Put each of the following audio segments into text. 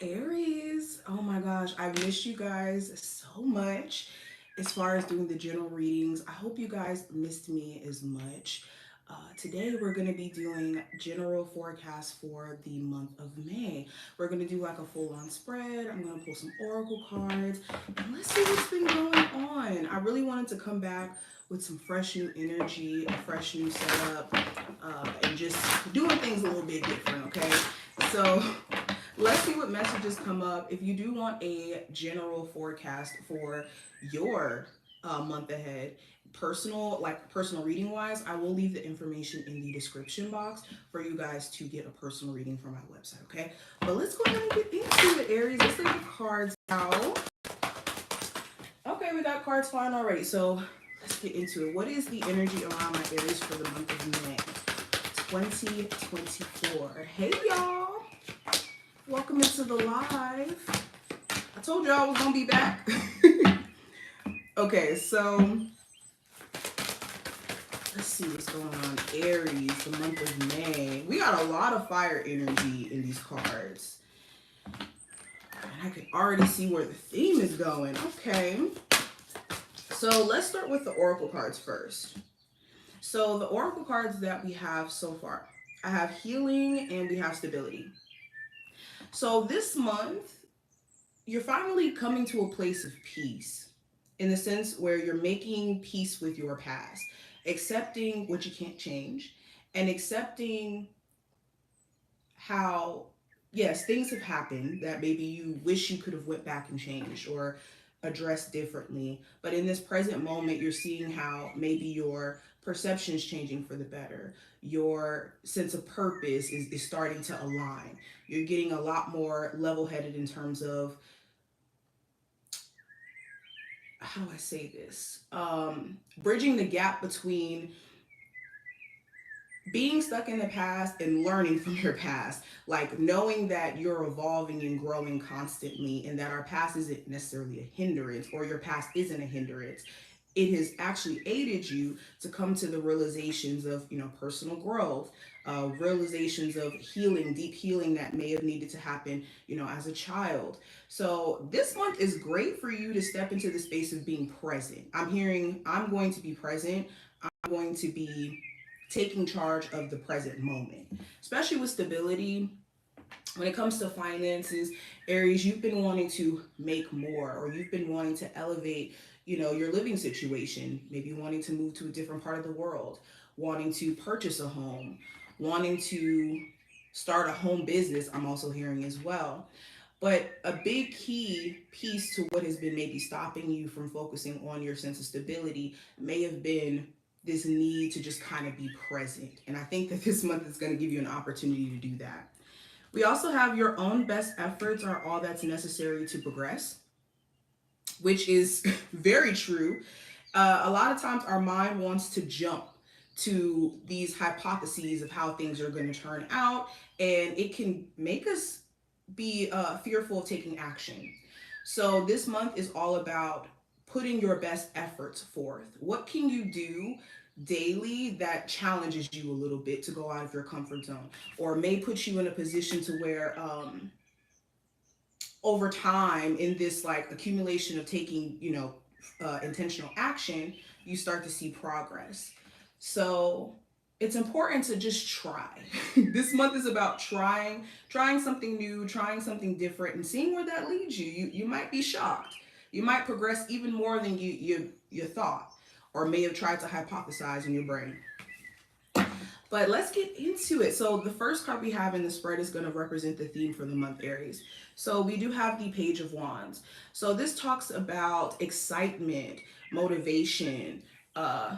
Aries, oh my gosh, I've missed you guys so much as far as doing the general readings. I hope you guys missed me as much. Today, we're going to be doing general forecast for the month of May. We're going to do like a full on spread. I'm going to pull some oracle cards and let's see what's been going on. I really wanted to come back with some fresh new energy, a fresh new setup, and just doing things a little bit different, okay? So, let's see what messages come up. If you do want a general forecast for your month ahead, personal reading wise, I will leave the information in the description box for you guys to get a personal reading from my website, okay? But let's go ahead and get into it, Aries. Let's take the cards out. Okay, we got cards flying already. So let's get into it. What is the energy around my Aries for the month of May 2024? Hey, y'all. Welcome into the live. I told you I was gonna be back. Okay, so let's see what's going on. Aries, the month of May. We got a lot of fire energy in these cards. And I can already see where the theme is going. Okay. So let's start with the oracle cards first. So the oracle cards that we have so far, I have healing and we have stability. So this month, you're finally coming to a place of peace in the sense where you're making peace with your past, accepting what you can't change, and accepting how, yes, things have happened that maybe you wish you could have went back and changed or addressed differently. But in this present moment, you're seeing how maybe your perception is changing for the better. Your sense of purpose is starting to align. You're getting a lot more level headed in terms of, how do I say this? Bridging the gap between being stuck in the past and learning from your past, like knowing that you're evolving and growing constantly, and that our past isn't necessarily a hindrance, or your past isn't a hindrance. It has actually aided you to come to the realizations of, personal growth, realizations of healing, deep healing that may have needed to happen, as a child. So this month is great for you to step into the space of being present. I'm hearing I'm going to be present. I'm going to be taking charge of the present moment, especially with stability. When it comes to finances, Aries, you've been wanting to make more, or you've been wanting to elevate, your living situation, maybe wanting to move to a different part of the world, wanting to purchase a home, wanting to start a home business, I'm also hearing as well. But a big key piece to what has been maybe stopping you from focusing on your sense of stability may have been this need to just kind of be present. And I think that this month is going to give you an opportunity to do that. We also have your own best efforts are all that's necessary to progress, which is very true. A lot of times our mind wants to jump to these hypotheses of how things are going to turn out, and it can make us be fearful of taking action. So this month is all about putting your best efforts forth. What can you do daily that challenges you a little bit to go out of your comfort zone, or may put you in a position to where over time, in this like accumulation of taking, intentional action, you start to see progress. So it's important to just try. This month is about trying something new, trying something different, and seeing where that leads you. You might be shocked. You might progress even more than you thought, or may have tried to hypothesize in your brain. But let's get into it. So the first card we have in the spread is going to represent the theme for the month, Aries. So we do have the Page of Wands. So this talks about excitement, motivation, uh,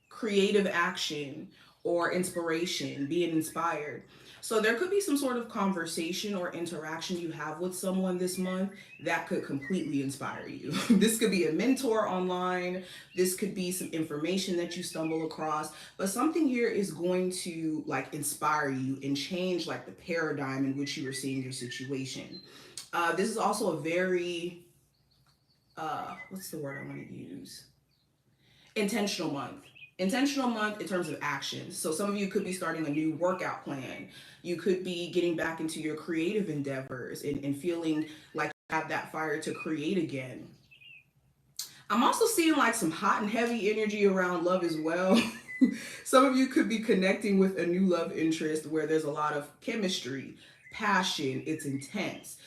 creative action, or inspiration, being inspired. So there could be some sort of conversation or interaction you have with someone this month that could completely inspire you. This could be a mentor online, this could be some information that you stumble across, but something here is going to like inspire you and change like the paradigm in which you are seeing your situation. This is also a very what's the word I want to use? Intentional month. Intentional month in terms of actions. So some of you could be starting a new workout plan. You could be getting back into your creative endeavors and feeling like you have that fire to create again. I'm also seeing like some hot and heavy energy around love as well. Some of you could be connecting with a new love interest where there's a lot of chemistry, passion, it's intense.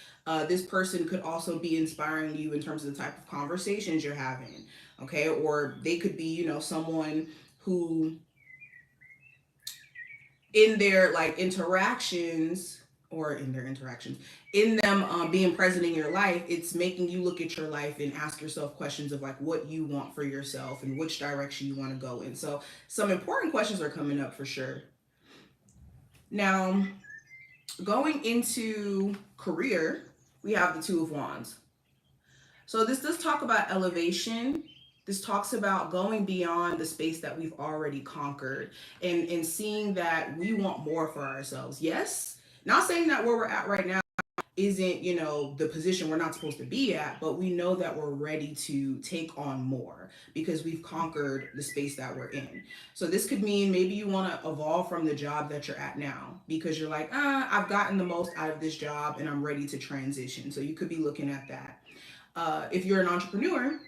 This person could also be inspiring you in terms of the type of conversations you're having, okay? Or they could be, someone who in their like interactions or in their interactions in them being present in your life, it's making you look at your life and ask yourself questions of like what you want for yourself and which direction you want to go in. So some important questions are coming up for sure. Now, going into career, we have the Two of Wands. So this does talk about elevation. This talks about going beyond the space that we've already conquered and seeing that we want more for ourselves. Yes, not saying that where we're at right now isn't, the position we're not supposed to be at, but we know that we're ready to take on more because we've conquered the space that we're in. So this could mean maybe you want to evolve from the job that you're at now because you're like, I've gotten the most out of this job and I'm ready to transition. So you could be looking at that. If you're an entrepreneur,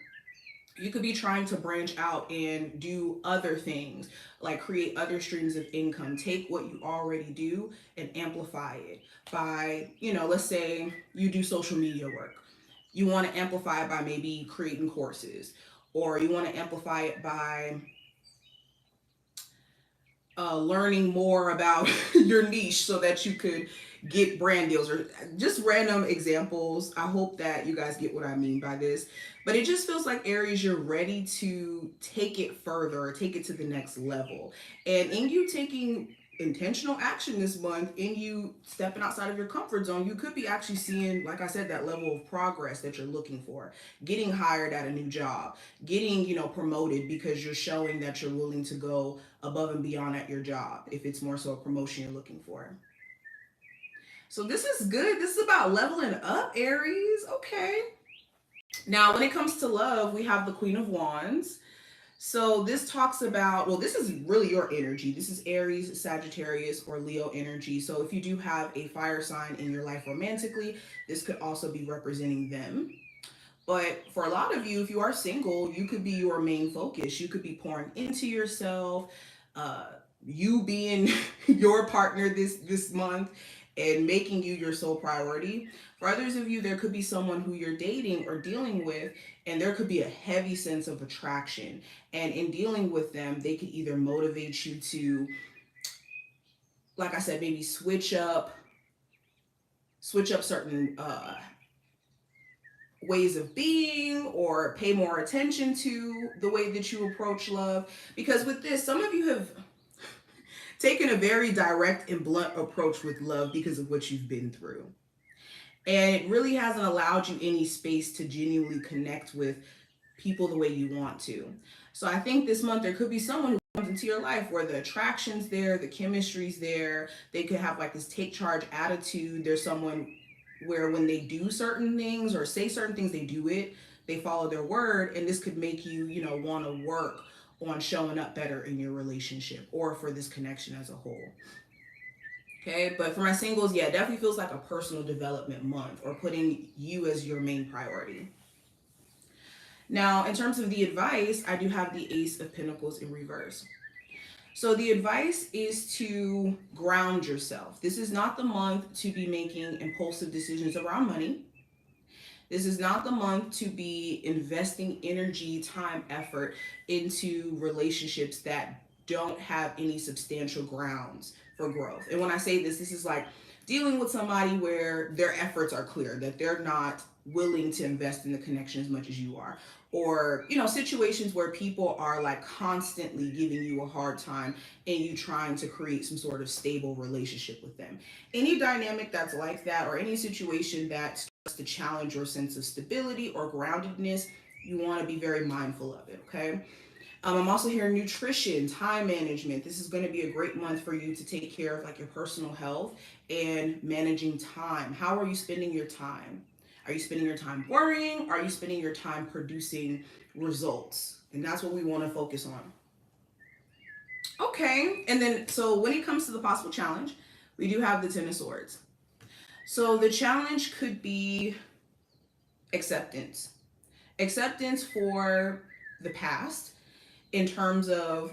you could be trying to branch out and do other things, like create other streams of income. Take what you already do and amplify it by, let's say you do social media work. You want to amplify it by maybe creating courses, or you want to amplify it by learning more about your niche so that you could get brand deals or just random examples. I hope that you guys get what I mean by this. But it just feels like Aries, you're ready to take it further, take it to the next level. And in you taking intentional action this month, in you stepping outside of your comfort zone, you could be actually seeing, like I said, that level of progress that you're looking for. Getting hired at a new job, getting, promoted because you're showing that you're willing to go above and beyond at your job if it's more so a promotion you're looking for. So this is good. This is about leveling up, Aries. Okay. Now, when it comes to love, we have the Queen of Wands. So this talks about, well, this is really your energy. This is Aries, Sagittarius, or Leo energy. So if you do have a fire sign in your life romantically, this could also be representing them. But for a lot of you, if you are single, you could be your main focus. You could be pouring into yourself, uh, you being your partner this month and making you your sole priority. For others of you, there could be someone who you're dating or dealing with, and there could be a heavy sense of attraction. And in dealing with them, they could either motivate you to, like I said, maybe switch up certain ways of being or pay more attention to the way that you approach love. Because with this, some of you have taken a very direct and blunt approach with love because of what you've been through. And it really hasn't allowed you any space to genuinely connect with people the way you want to. So I think this month there could be someone who comes into your life where the attraction's there, the chemistry's there. They could have like this take charge attitude. There's someone where when they do certain things or say certain things, they do it, they follow their word, and this could make you, want to work on showing up better in your relationship or for this connection as a whole. Okay, but for my singles, yeah, it definitely feels like a personal development month or putting you as your main priority. Now, in terms of the advice, I do have the Ace of Pentacles in reverse. So the advice is to ground yourself. This is not the month to be making impulsive decisions around money. This is not the month to be investing energy, time, effort into relationships that don't have any substantial grounds for growth. And when I say this, this is like dealing with somebody where their efforts are clear, that they're not willing to invest in the connection as much as you are. Or, situations where people are like constantly giving you a hard time and you trying to create some sort of stable relationship with them. Any dynamic that's like that or any situation that to challenge your sense of stability or groundedness, you want to be very mindful of it, okay? I'm also hearing nutrition, time management. This is going to be a great month for you to take care of like your personal health and managing time. How are you spending your time? Are you spending your time worrying? Are you spending your time producing results? And that's what we want to focus on. Okay, and then so when it comes to the possible challenge, we do have the Ten of Swords. So the challenge could be acceptance. Acceptance for the past in terms of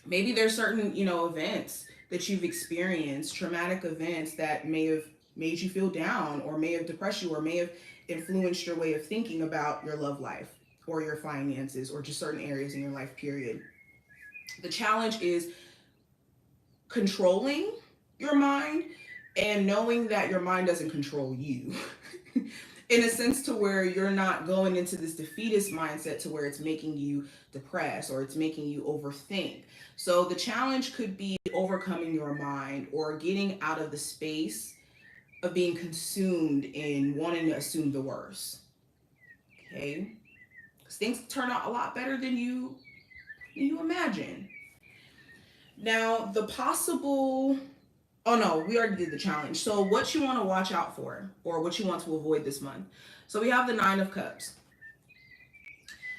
maybe there's certain, events that you've experienced, traumatic events that may have made you feel down or may have depressed you or may have influenced your way of thinking about your love life or your finances or just certain areas in your life, period. The challenge is controlling your mind and knowing that your mind doesn't control you. In a sense to where you're not going into this defeatist mindset to where it's making you depressed or it's making you overthink. So the challenge could be overcoming your mind or getting out of the space of being consumed in wanting to assume the worst. Okay? Because things turn out a lot better than you imagine. Now, the possible. Oh no, we already did the challenge. So, what you want to watch out for, or what you want to avoid this month. So, we have the Nine of Cups.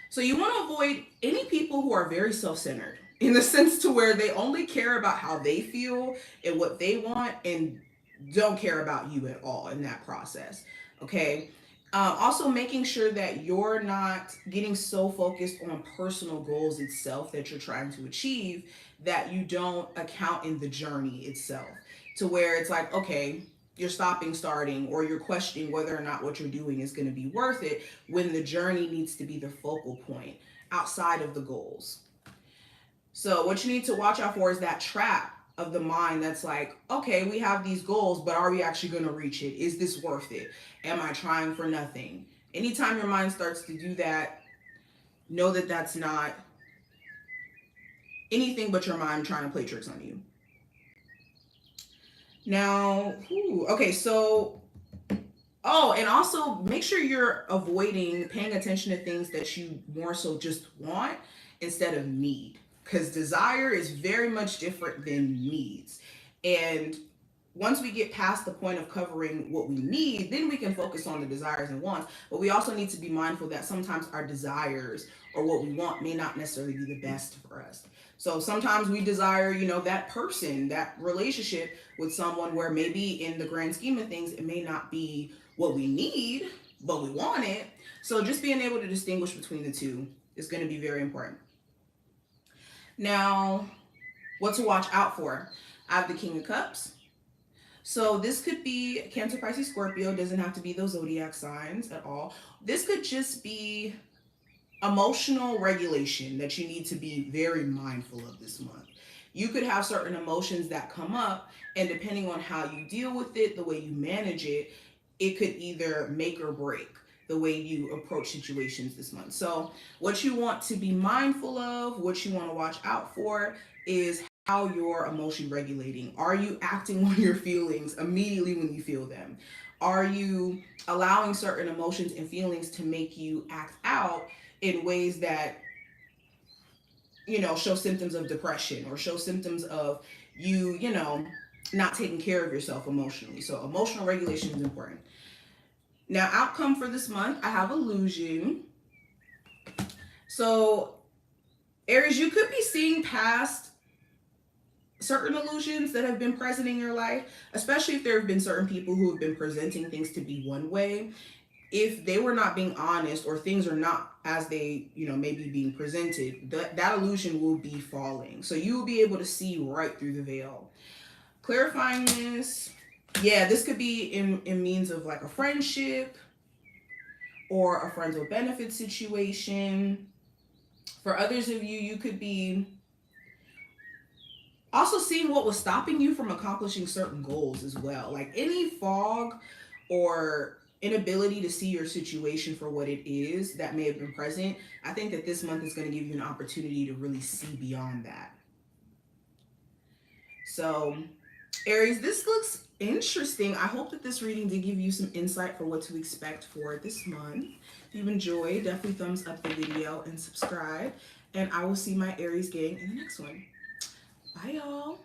So, you want to avoid any people who are very self centered in the sense to where they only care about how they feel and what they want and don't care about you at all in that process. Okay. Also, making sure that you're not getting so focused on personal goals itself that you're trying to achieve that you don't account in the journey itself. To where it's like, okay, you're stopping, starting, or you're questioning whether or not what you're doing is going to be worth it when the journey needs to be the focal point outside of the goals. So what you need to watch out for is that trap of the mind that's like, okay, we have these goals, but are we actually going to reach it? Is this worth it? Am I trying for nothing? Anytime your mind starts to do that, know that that's not anything but your mind trying to play tricks on you. Now, okay, so, oh, and also make sure you're avoiding paying attention to things that you more so just want instead of need. Because desire is very much different than needs. And once we get past the point of covering what we need, then we can focus on the desires and wants. But we also need to be mindful that sometimes our desires or what we want may not necessarily be the best for us. So sometimes we desire, that person, that relationship with someone where maybe in the grand scheme of things, it may not be what we need, but we want it. So just being able to distinguish between the two is going to be very important. Now, what to watch out for? I have the King of Cups. So this could be Cancer, Pisces, Scorpio. Doesn't have to be those zodiac signs at all. This could just be emotional regulation that you need to be very mindful of this month. You could have certain emotions that come up, and depending on how you deal with it, the way you manage it, it could either make or break the way you approach situations this month. So, what you want to be mindful of, what you want to watch out for is how you're emotion regulating. Are you acting on your feelings immediately when you feel them? Are you allowing certain emotions and feelings to make you act out in ways that, show symptoms of depression or show symptoms of you, not taking care of yourself emotionally? So, emotional regulation is important. Now, outcome for this month, I have illusion. So, Aries, you could be seeing past certain illusions that have been present in your life, especially if there have been certain people who have been presenting things to be one way. If they were not being honest or things are not as they, maybe being presented, that illusion will be falling. So you will be able to see right through the veil. Clarifying this, yeah, this could be in means of like a friendship or a friends with benefit situation. For others of you, you could be also seeing what was stopping you from accomplishing certain goals as well. Like any fog or inability to see your situation for what it is that may have been present, I think that this month is going to give you an opportunity to really see beyond that. So, Aries, this looks interesting. I hope that this reading did give you some insight for what to expect for this month. If you've enjoyed, definitely thumbs up the video and subscribe. And I will see my Aries gang in the next one. Bye, y'all.